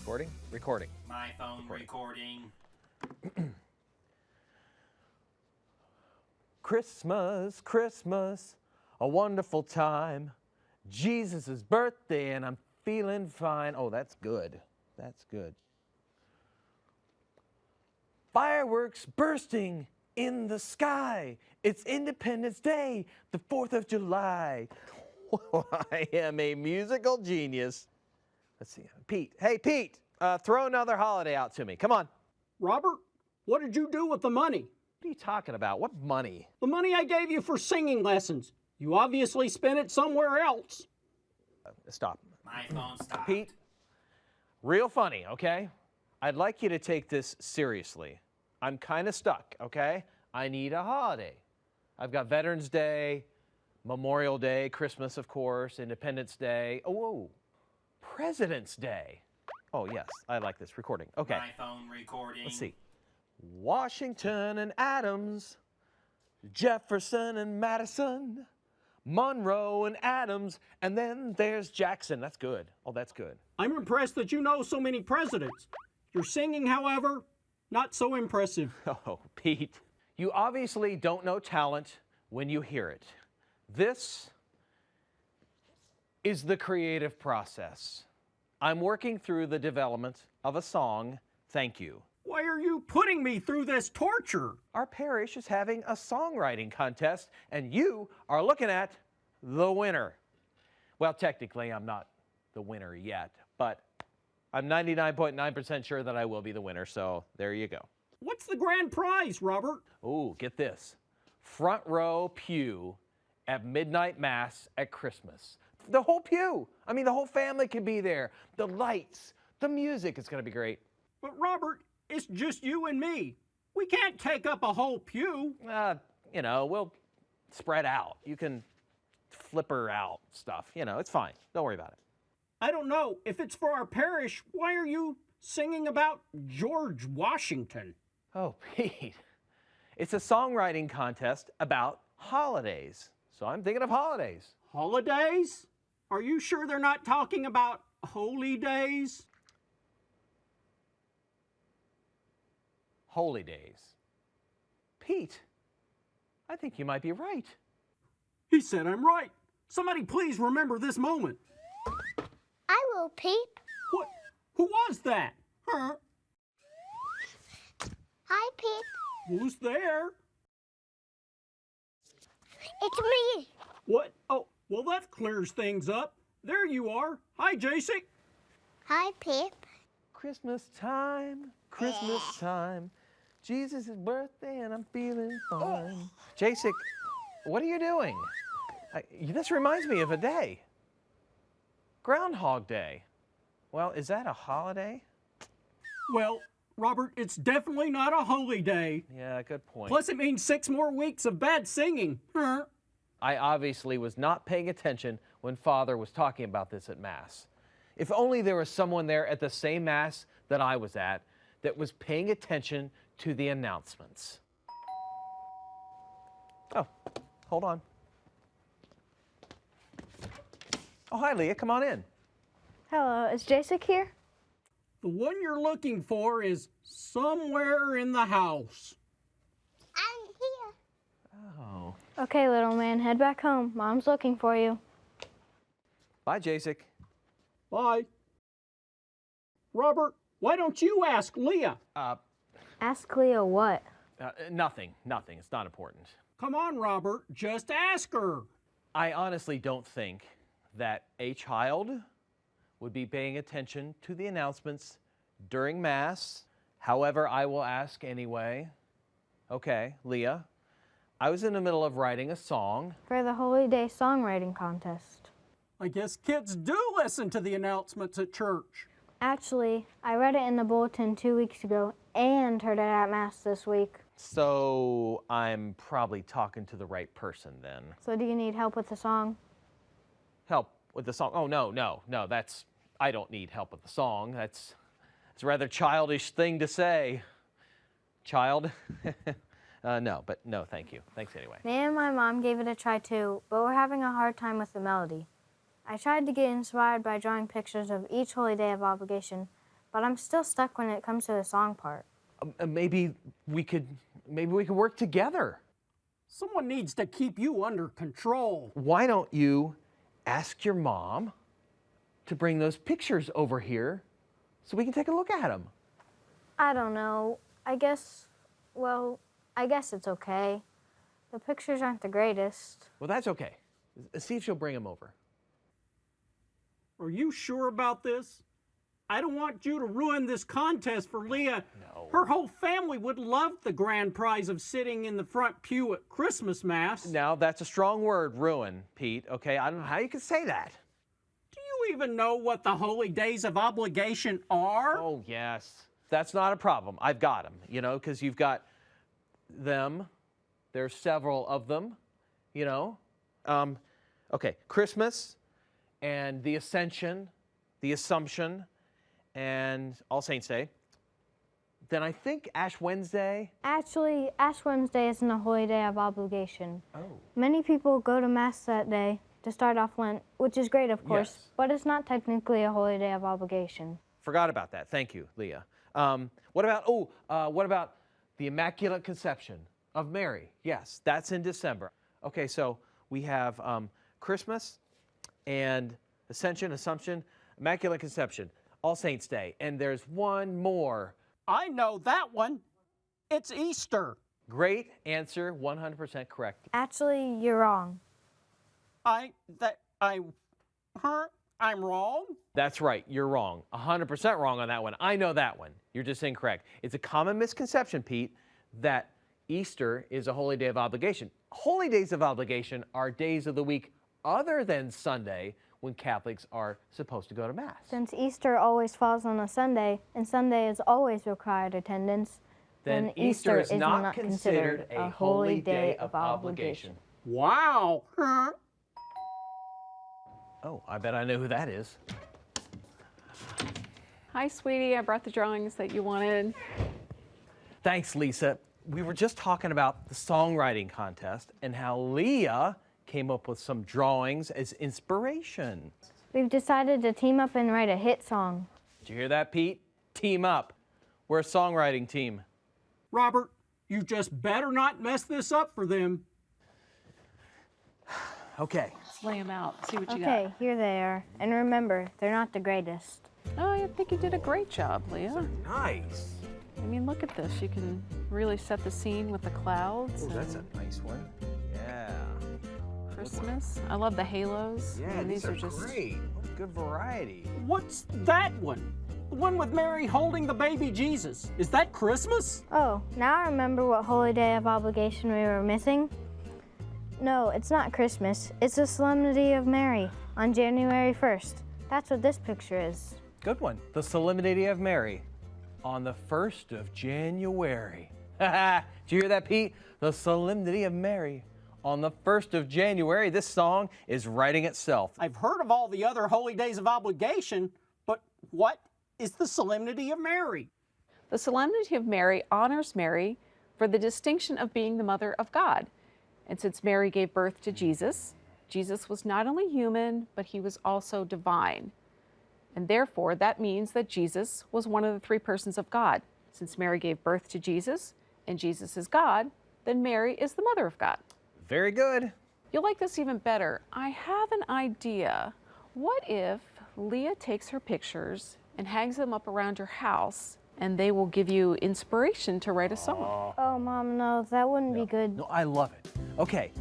Recording? Recording. My phone recording. Christmas, Christmas, a wonderful time. Jesus' birthday and I'm feeling fine. Oh, that's good. That's good. Fireworks bursting in the sky. It's Independence Day, the 4th of July. I am a musical genius. Let's see. Pete. Hey, Pete, throw another holiday out to me. Come on. Robert, what did you do with the money? What are you talking about? What money? The money I gave you for singing lessons. You obviously spent it somewhere else. Stop. My phone stopped. Pete, real funny, okay? I'd like you to take this seriously. I'm kind of stuck, okay? I need a holiday. I've got Veterans Day, Memorial Day, Christmas, of course, Independence Day. Oh, whoa. President's Day. Oh, yes, I like this recording. Okay. My phone recording. Let's see. Washington and Adams, Jefferson and Madison, Monroe and Adams, and then there's Jackson. That's good. Oh, that's good. I'm impressed that you know so many presidents. Your singing, however, not so impressive. Oh, Pete, you obviously don't know talent when you hear it. This is the creative process. I'm working through the development of a song, Thank You. Why are you putting me through this torture? Our parish is having a songwriting contest, and you are looking at the winner. Well, technically, I'm not the winner yet, but I'm 99.9% sure that I will be the winner, so there you go. What's the grand prize, Robert? Ooh, get this. Front row pew at midnight mass at Christmas. The whole pew. I mean, the whole family can be there. The lights, the music, it's going to be great. But Robert, it's just you and me. We can't take up a whole pew. You know, we'll spread out. You can flipper out stuff. You know, it's fine. Don't worry about it. I don't know. If it's for our parish, why are you singing about George Washington? Oh, Pete. It's a songwriting contest about holidays. So I'm thinking of holidays. Holidays? Are you sure they're not talking about holy days? Holy days. Pete, I think you might be right. He said I'm right. Somebody please remember this moment. I will, Pete. What? Who was that? Huh? Hi, Pete. Who's there? It's me. What? Oh, well, that clears things up. There you are. Hi, JC. Hi, Pete. Christmas time, Christmas time. Jesus' birthday and I'm feeling fine. Jasik, what are you doing? This reminds me of a day. Groundhog Day. Well, is that a holiday? Well, Robert, it's definitely not a holy day. Yeah, good point. Plus, it means 6 more weeks of bad singing. Huh? I obviously was not paying attention when Father was talking about this at Mass. If only there was someone there at the same Mass that I was at that was paying attention to the announcements. Oh, hold on. Oh, hi, Leah. Come on in. Hello, is Jasik here? The one you're looking for is somewhere in the house. I'm here. Oh. Okay, little man, head back home. Mom's looking for you. Bye, Jasik. Bye. Robert, why don't you ask Leah? Ask Leah what? Nothing. It's not important. Come on, Robert, just ask her. I honestly don't think that a child would be paying attention to the announcements during Mass. However, I will ask anyway. Okay, Leah, I was in the middle of writing a song. For the Holy Day Songwriting Contest. I guess kids do listen to the announcements at church. Actually, I read it in the bulletin 2 weeks ago and heard it at Mass this week. So I'm probably talking to the right person then. So do you need help with the song? Help with the song? Oh, no, I don't need help with the song. It's a rather childish thing to say. Child? No, thank you. Thanks anyway. Me and my mom gave it a try too, but we're having a hard time with the melody. I tried to get inspired by drawing pictures of each holy day of obligation, but I'm still stuck when it comes to the song part. Maybe we could work together. Someone needs to keep you under control. Why don't you ask your mom to bring those pictures over here so we can take a look at them? I don't know. I guess it's okay. The pictures aren't the greatest. Well, that's okay. See if she'll bring them over. Are you sure about this? I don't want you to ruin this contest for Leah. No. Her whole family would love the grand prize of sitting in the front pew at Christmas Mass. Now, that's a strong word, ruin, Pete, okay? I don't know how you can say that. Do you even know what the holy days of obligation are? Oh, yes. That's not a problem. I've got them, you know, because you've got them. There's several of them, you know. Okay, Christmas and the Ascension, the Assumption, and All Saints Day. Then I think Ash Wednesday. Actually, Ash Wednesday isn't a holy day of obligation. Oh. Many people go to Mass that day to start off Lent, which is great, of course, Yes. but it's not technically a holy day of obligation. Forgot about that. Thank you, Leah. What about the Immaculate Conception of Mary? Yes, that's in December. Okay, so we have Christmas and Ascension, Assumption, Immaculate Conception, All Saints Day, and there's one more. I know that one. It's Easter. Great answer, 100% correct. Actually, you're wrong. I'm wrong? That's right, you're wrong. 100% wrong on that one. I know that one. You're just incorrect. It's a common misconception, Pete, that Easter is a holy day of obligation. Holy days of obligation are days of the week other than Sunday when Catholics are supposed to go to Mass. Since Easter always falls on a Sunday, and Sunday is always required attendance, Then Easter is not considered a holy day of obligation. Wow. Oh, I bet I know who that is. Hi, sweetie. I brought the drawings that you wanted. Thanks, Lisa. We were just talking about the songwriting contest and how Leah came up with some drawings as inspiration. we've decided to team up and write a hit song. Did you hear that, Pete? Team up. We're a songwriting team. Robert, you just better not mess this up for them. Okay. Let's lay them out, see what you Okay, got. here they are. And remember, they're not the greatest. Oh, I think you did a great job, Leah. Nice. I mean, look at this. You can really set the scene with the clouds. Oh, that's and a nice one. Yeah. Christmas. I love the halos. Yeah, I mean, these are just great. What a good variety. What's that one? The one with Mary holding the baby Jesus. Is that Christmas? Oh, now I remember what holy day of obligation we were missing. No, it's not Christmas. It's the Solemnity of Mary on January 1st. That's what this picture is. Good one. The Solemnity of Mary on the 1st of January. Did you hear that, Pete? The Solemnity of Mary on the 1st of January. This song is writing itself. I've heard of all the other holy days of obligation, but what is the Solemnity of Mary? The Solemnity of Mary honors Mary for the distinction of being the mother of God. And since Mary gave birth to Jesus, Jesus was not only human, but he was also divine. And therefore, that means that Jesus was one of the three persons of God. Since Mary gave birth to Jesus, and Jesus is God, then Mary is the mother of God. Very good. You'll like this even better. I have an idea. What if Leah takes her pictures and hangs them up around your house, and they will give you inspiration to write a song? Oh, Mom, no, that wouldn't be good. No, I love it. Okay,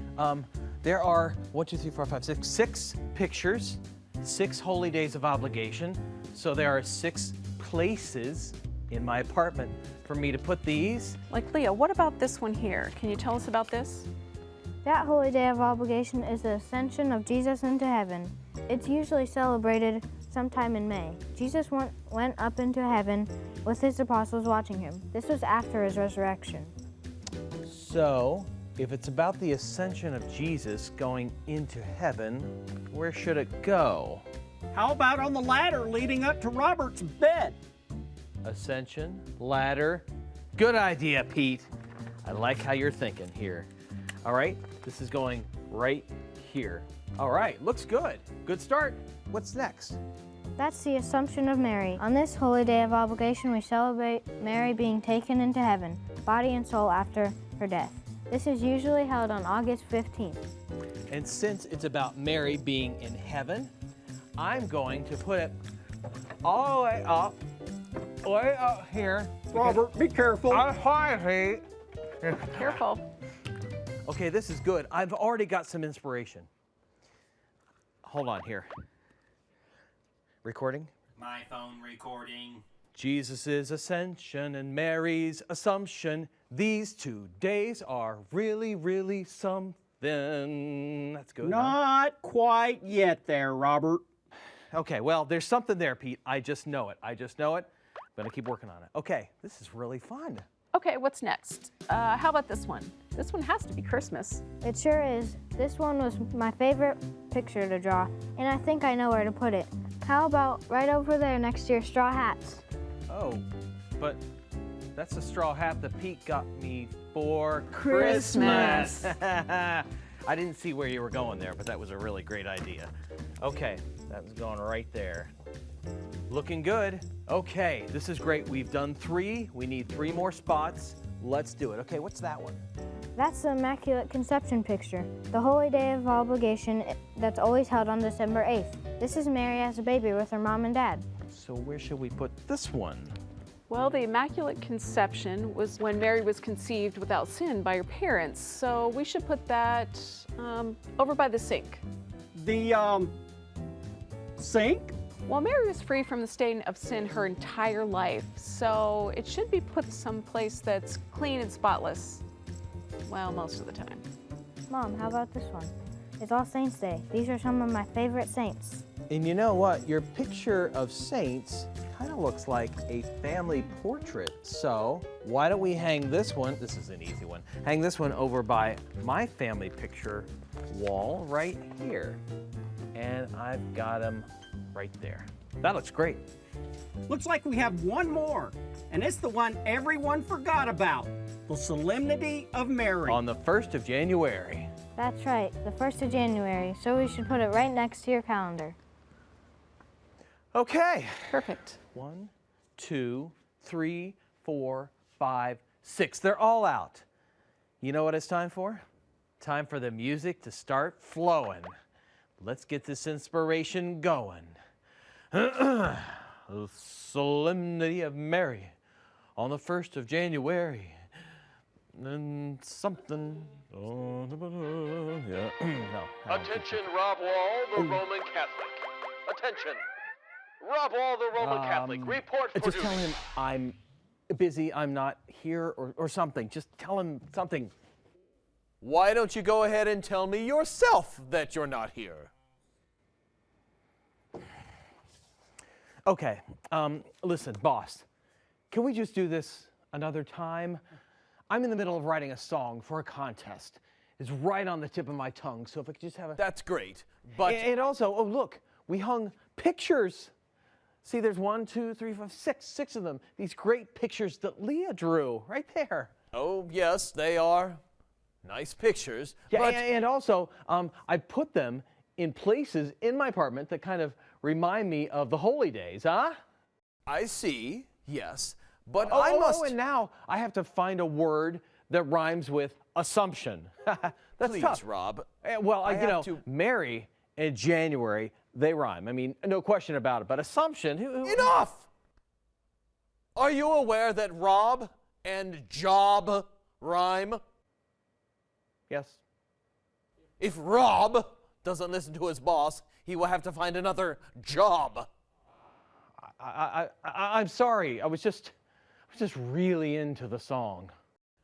there are 6 pictures, 6 holy days of obligation. So there are 6 places in my apartment for me to put these. Like Leah, what about this one here? Can you tell us about this? That holy day of obligation is the ascension of Jesus into heaven. It's usually celebrated sometime in May. Jesus went up into heaven with his apostles watching him. This was after his resurrection. So, if it's about the ascension of Jesus going into heaven, where should it go? How about on the ladder leading up to Robert's bed? Ascension, ladder. Good idea, Pete. I like how you're thinking here. All right, this is going right here. All right, looks good. Good start. What's next? That's the Assumption of Mary. On this holy day of obligation, we celebrate Mary being taken into heaven, body and soul, after her death. This is usually held on August 15th. And since it's about Mary being in heaven, I'm going to put it all the way up here. Robert, be careful. I'm sorry. Careful. Okay, this is good. I've already got some inspiration. Hold on here. Recording? My phone recording. Jesus' ascension and Mary's assumption. These 2 days are really, really something. That's good. Huh? Not quite yet there, Robert. Okay, well, there's something there, Pete. I just know it. I'm gonna keep working on it. Okay, this is really fun. Okay, what's next? How about this one? This one has to be Christmas. It sure is. This one was my favorite picture to draw, and I think I know where to put it. How about right over there next to your straw hats? Oh, but that's a straw hat that Pete got me for Christmas. I didn't see where you were going there, but that was a really great idea. Okay, that was going right there. Looking good. Okay, this is great. We've done 3. We need 3 more spots. Let's do it. Okay, what's that one? That's the Immaculate Conception picture, the holy day of obligation that's always held on December 8th. This is Mary as a baby with her mom and dad. So where should we put this one? Well, the Immaculate Conception was when Mary was conceived without sin by her parents, so we should put that over by the sink. The, sink? Well, Mary was free from the stain of sin her entire life, so it should be put someplace that's clean and spotless. Well, most of the time. Mom, how about this one? It's All Saints Day. These are some of my favorite saints. And you know what? Your picture of saints kind of looks like a family portrait. So why don't we hang this one? This is an easy one. Hang this one over by my family picture wall right here. And I've got them right there. That looks great. Looks like we have one more, and it's the one everyone forgot about, the Solemnity of Mary. On the 1st of January. That's right, the 1st of January, so we should put it right next to your calendar. Okay. Perfect. 1, 2, 3, 4, 5, 6. They're all out. You know what it's time for? Time for the music to start flowing. Let's get this inspiration going. The Solemnity of Mary on the 1st of January. And something. Yeah. No. Attention, Rob Wall, the Roman Catholic. Attention. Rob Wall, the Roman Catholic. Report for Just duty. tell him I'm busy, I'm not here, or something. Just tell him something. Why don't you go ahead and tell me yourself that you're not here? Okay, listen, boss, can we just do this another time? I'm in the middle of writing a song for a contest. It's right on the tip of my tongue, so if I could just have a... That's great, but... And also, oh look, we hung pictures. See, there's 1, 2, 3, 4, 6 of them. These great pictures that Leah drew, right there. Oh, yes, they are nice pictures, Yeah, but... and also, I put them in places in my apartment that kind of remind me of the holy days, huh? I see, yes, but Oh, I must... Oh, and now I have to find a word that rhymes with assumption. That's Please, tough. Rob. Well, I you have know, to- Mary and January, they rhyme. I mean, no question about it. But assumption, Enough! Are you aware that Rob and job rhyme? Yes. If Rob doesn't listen to his boss, he will have to find another job. I'm sorry. I was just really into the song.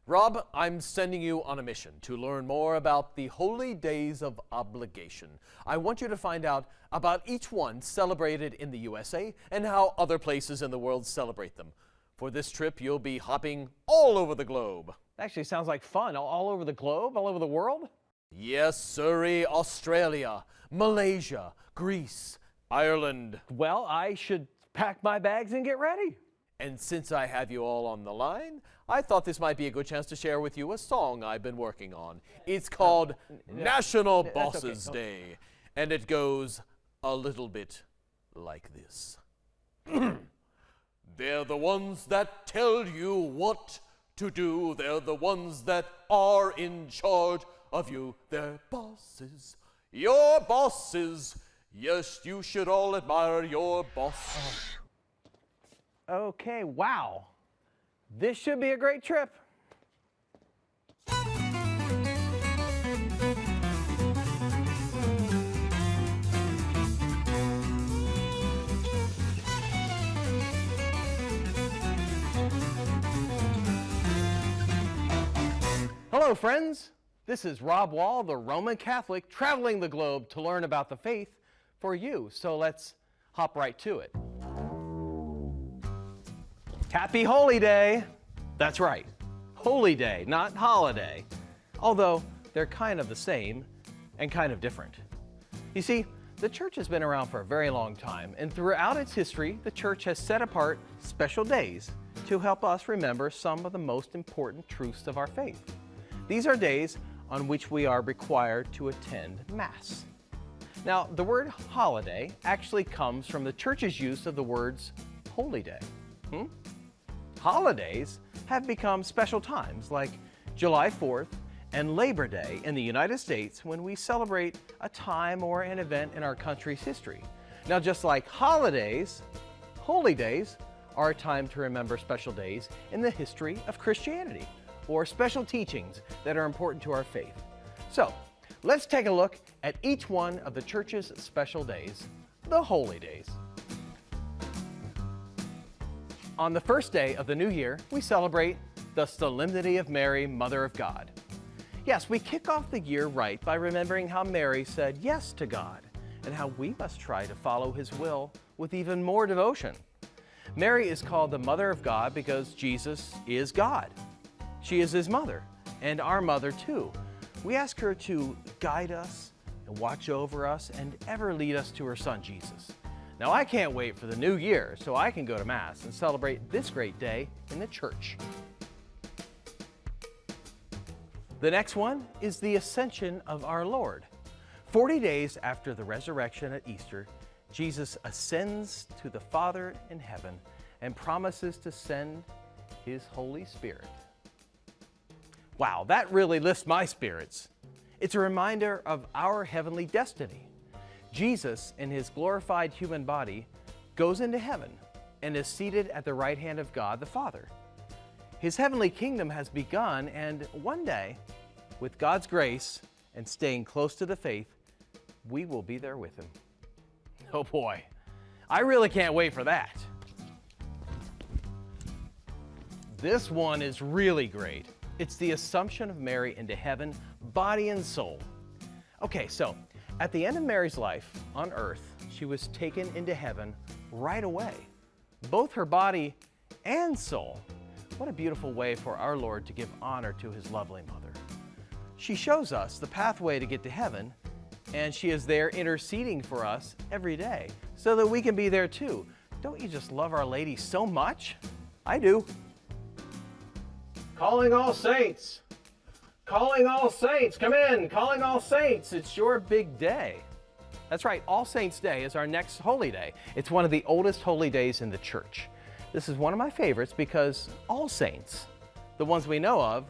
Rob, I'm sending you on a mission to learn more about the holy days of obligation. I want you to find out about each one celebrated in the USA and how other places in the world celebrate them. For this trip, you'll be hopping all over the globe. Actually, sounds like fun. All over the globe, all over the world. Yes, sirree, Australia, Malaysia, Greece, Ireland. Well, I should pack my bags and get ready. And since I have you all on the line, I thought this might be a good chance to share with you a song I've been working on. It's called National That's okay. Bosses Day, and it goes a little bit like this. They're the ones that tell you what to do. They're the ones that are in charge of you. They're bosses, your bosses. Yes, you should all admire your boss. Okay, wow. This should be a great trip. Hello, friends. This is Rob Wall, the Roman Catholic, traveling the globe to learn about the faith for you. So let's hop right to it. Happy Holy Day. That's right, Holy Day, not holiday. Although they're kind of the same and kind of different. You see, the church has been around for a very long time, and throughout its history, the church has set apart special days to help us remember some of the most important truths of our faith. These are days on which we are required to attend Mass. Now, the word holiday actually comes from the church's use of the words holy day. Holidays have become special times like July 4th and Labor Day in the United States when we celebrate a time or an event in our country's history. Now, just like holidays, holy days are a time to remember special days in the history of Christianity or special teachings that are important to our faith. So, let's take a look at each one of the church's special days, the holy days. On the first day of the new year, we celebrate the Solemnity of Mary, Mother of God. Yes, we kick off the year right by remembering how Mary said yes to God and how we must try to follow His will with even more devotion. Mary is called the Mother of God because Jesus is God. She is His mother and our mother too. We ask her to guide us and watch over us and ever lead us to her Son, Jesus. Now, I can't wait for the new year so I can go to Mass and celebrate this great day in the church. The next one is the Ascension of our Lord. 40 days after the resurrection at Easter, Jesus ascends to the Father in heaven and promises to send His Holy Spirit. Wow, that really lifts my spirits. It's a reminder of our heavenly destiny. Jesus, in His glorified human body, goes into heaven and is seated at the right hand of God the Father. His heavenly kingdom has begun, and one day, with God's grace and staying close to the faith, we will be there with Him. Oh boy, I really can't wait for that. This one is really great. It's the Assumption of Mary into heaven, body and soul. Okay, so at the end of Mary's life on earth, she was taken into heaven right away, both her body and soul. What a beautiful way for our Lord to give honor to His lovely mother. She shows us the pathway to get to heaven, and she is there interceding for us every day so that we can be there too. Don't you just love Our Lady so much? I do. Calling all saints. Calling all saints. Come in. Calling all saints. It's your big day. That's right. All Saints' Day is our next holy day. It's one of the oldest holy days in the church. This is one of my favorites because all saints, the ones we know of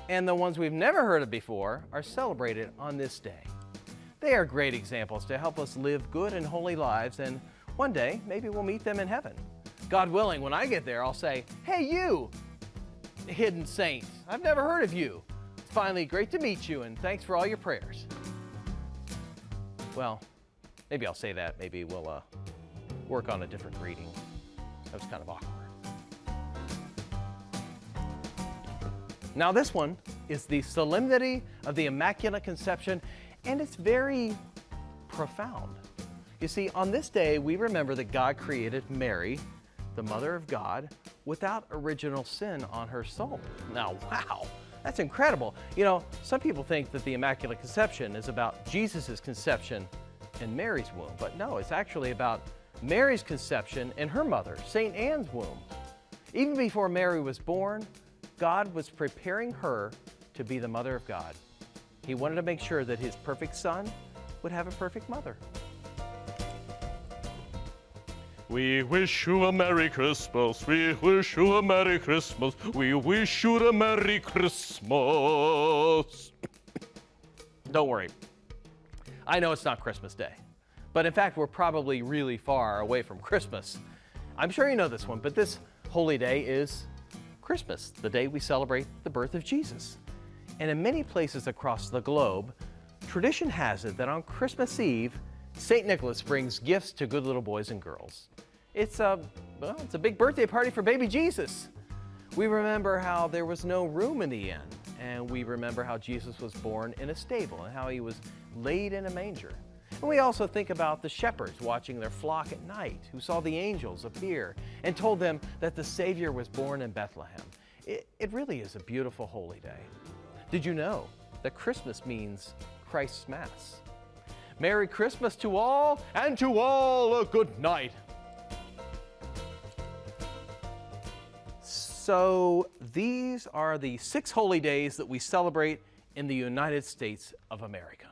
and the ones we've never heard of before, are celebrated on this day. They are great examples to help us live good and holy lives, and one day maybe we'll meet them in heaven. God willing, when I get there, I'll say, "Hey, you hidden saint, I've never heard of you. It's finally great to meet you, and thanks for all your prayers." Well, maybe I'll say that. Maybe we'll work on a different greeting. That was kind of awkward. Now this one is the Solemnity of the Immaculate Conception, and it's very profound. You see, on this day, we remember that God created Mary, the Mother of God, without original sin on her soul. Now, wow, that's incredible. You know, some people think that the Immaculate Conception is about Jesus' conception in Mary's womb, but no, it's actually about Mary's conception in her mother, St. Anne's womb. Even before Mary was born, God was preparing her to be the Mother of God. He wanted to make sure that His perfect Son would have a perfect mother. We wish you a Merry Christmas. We wish you a Merry Christmas. We wish you a Merry Christmas. Don't worry. I know it's not Christmas Day, but in fact, we're probably really far away from Christmas. I'm sure you know this one, but this holy day is Christmas, the day we celebrate the birth of Jesus. And in many places across the globe, tradition has it that on Christmas Eve, St. Nicholas brings gifts to good little boys and girls. It's a big birthday party for baby Jesus. We remember how there was no room in the inn, and we remember how Jesus was born in a stable and how he was laid in a manger. And we also think about the shepherds watching their flock at night who saw the angels appear and told them that the Savior was born in Bethlehem. It really is a beautiful holy day. Did you know that Christmas means Christ's Mass? Merry Christmas to all, and to all a good night. So these are the 6 holy days that we celebrate in the United States of America.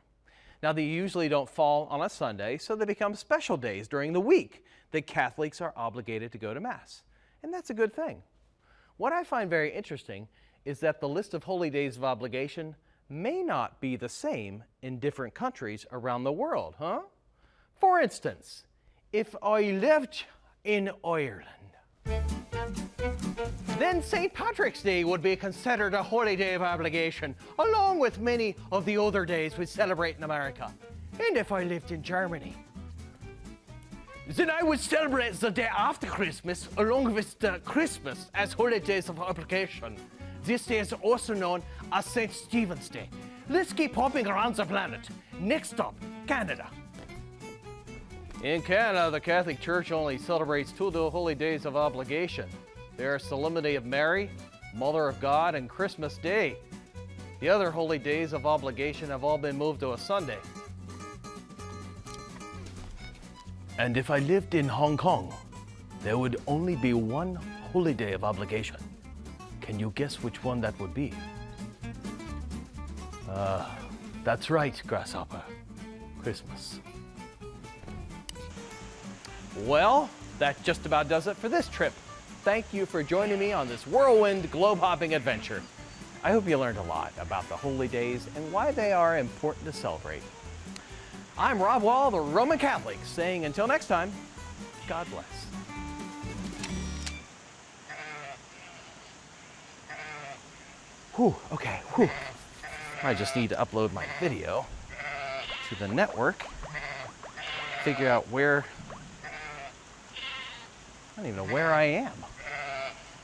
Now, they usually don't fall on a Sunday, so they become special days during the week that Catholics are obligated to go to Mass. And that's a good thing. What I find very interesting is that the list of holy days of obligation may not be the same in different countries around the world, huh? For instance, if I lived in Ireland, then St. Patrick's Day would be considered a holy day of obligation, along with many of the other days we celebrate in America. And if I lived in Germany, then I would celebrate the day after Christmas, along with the Christmas, as holy days of obligation. This day is also known as St. Stephen's Day. Let's keep hopping around the planet. Next up, Canada. In Canada, the Catholic Church only celebrates 2 of the holy days of obligation. They are Solemnity of Mary, Mother of God, and Christmas Day. The other holy days of obligation have all been moved to a Sunday. And if I lived in Hong Kong, there would only be 1 holy day of obligation. Can you guess which one that would be? That's right, Grasshopper. Christmas. Well, that just about does it for this trip. Thank you for joining me on this whirlwind globe-hopping adventure. I hope you learned a lot about the holy days and why they are important to celebrate. I'm Rob Wall, the Roman Catholic, saying until next time, God bless. Whew, okay, whew. I just need to upload my video to the network, figure out where, I don't even know where I am.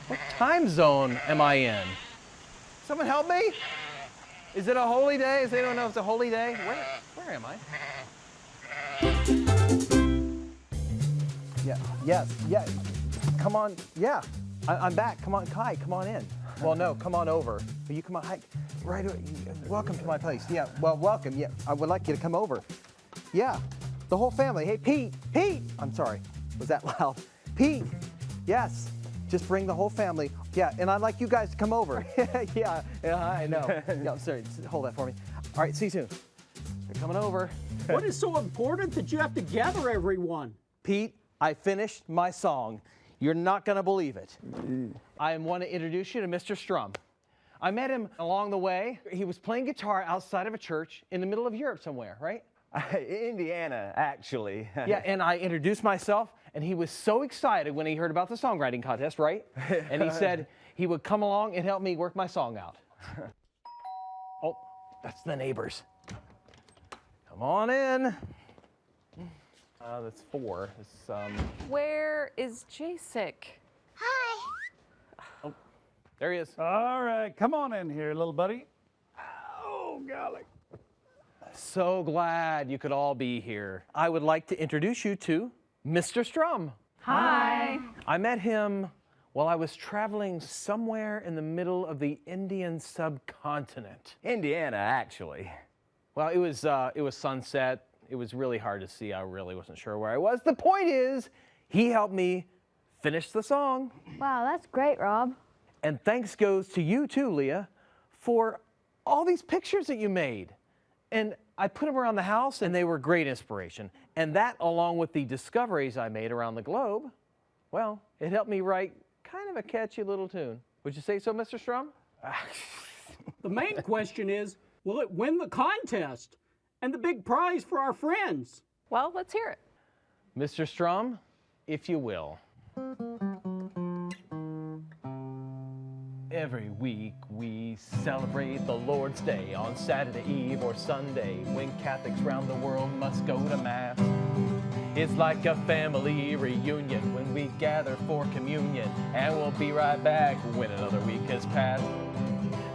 What time zone am I in? Someone help me? Is it a holy day? Does anyone know if it's a holy day? Where am I? Yeah. Come on, yeah. I'm back. Come on, Kai, come on in. Well, no, come on over. Will you come on? Hi, right. Welcome to my place. Yeah. Well, welcome. Yeah. I would like you to come over. Yeah. The whole family. Hey, Pete. I'm sorry. Was that loud? Pete. Yes. Just bring the whole family. Yeah. And I'd like you guys to come over. Yeah. I know. Yeah. Sorry. Hold that for me. All right. See you soon. They're coming over. What is so important that you have to gather everyone? Pete, I finished my song. You're not going to believe it. I want to introduce you to Mr. Strum. I met him along the way. He was playing guitar outside of a church in the middle of Europe somewhere, right? Indiana, actually. Yeah, and I introduced myself, and he was so excited when he heard about the songwriting contest, right? And he said he would come along and help me work my song out. Oh, that's the neighbors. Come on in. That's 4. Where is Jasek? Hi. Oh, there he is. All right, come on in here, little buddy. Oh, golly. So glad you could all be here. I would like to introduce you to Mr. Strum. Hi. I met him while I was traveling somewhere in the middle of the Indian subcontinent. Indiana, actually. Well, it was sunset. It was really hard to see. I really wasn't sure where I was. The point is, he helped me finish the song. Wow, that's great, Rob. And thanks goes to you too, Leah, for all these pictures that you made. And I put them around the house, and they were great inspiration. And that, along with the discoveries I made around the globe, well, it helped me write kind of a catchy little tune. Would you say so, Mr. Strum? The main question is, will it win the contest and the big prize for our friends? Well, let's hear it. Mr. Strum, if you will. Every week we celebrate the Lord's Day on Saturday Eve or Sunday when Catholics round the world must go to Mass. It's like a family reunion when we gather for communion, and we'll be right back when another week has passed.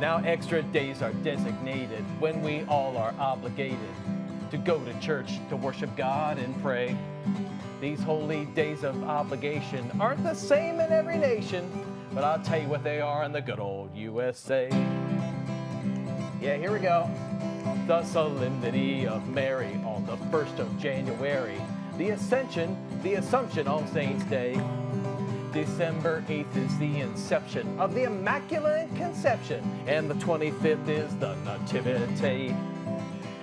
Now extra days are designated when we all are obligated to go to church to worship God and pray. These holy days of obligation aren't the same in every nation, but I'll tell you what they are in the good old USA. Yeah, here we go. The Solemnity of Mary on the 1st of January. The Assumption All Saints' Day. December 8th is the inception of the Immaculate Conception, and the 25th is the Nativity.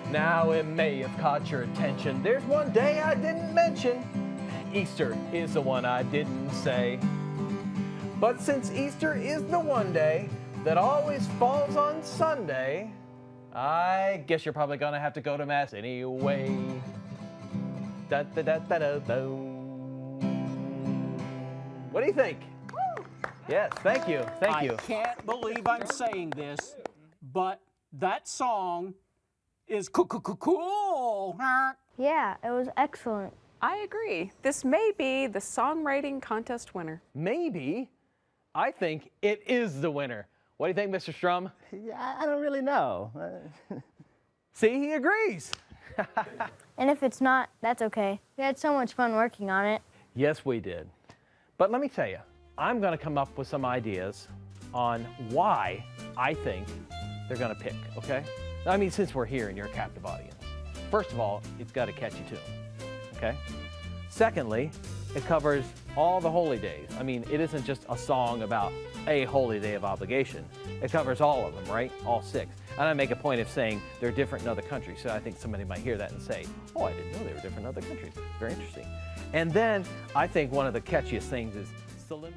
Now it may have caught your attention, there's one day I didn't mention. Easter is the one I didn't say. But since Easter is the one day that always falls on Sunday, I guess you're probably gonna have to go to Mass anyway. Da, da, da, da, da, da. What do you think? Yes, thank you, thank you. I can't believe I'm saying this, but that song is cool. Yeah, it was excellent. I agree. This may be the songwriting contest winner. Maybe. I think it is the winner. What do you think, Mr. Strum? Yeah, I don't really know. See, he agrees. And if it's not, that's okay. We had so much fun working on it. Yes, we did. But let me tell you, I'm going to come up with some ideas on why I think they're going to pick, okay? I mean, since we're here and you're a captive audience. First of all, it's got a catchy tune, okay? Secondly, it covers all the holy days. I mean, it isn't just a song about a holy day of obligation. It covers all of them, right? All 6. And I make a point of saying they're different in other countries. So I think somebody might hear that and say, oh, I didn't know they were different in other countries. Very interesting. And then I think one of the catchiest things is solemn.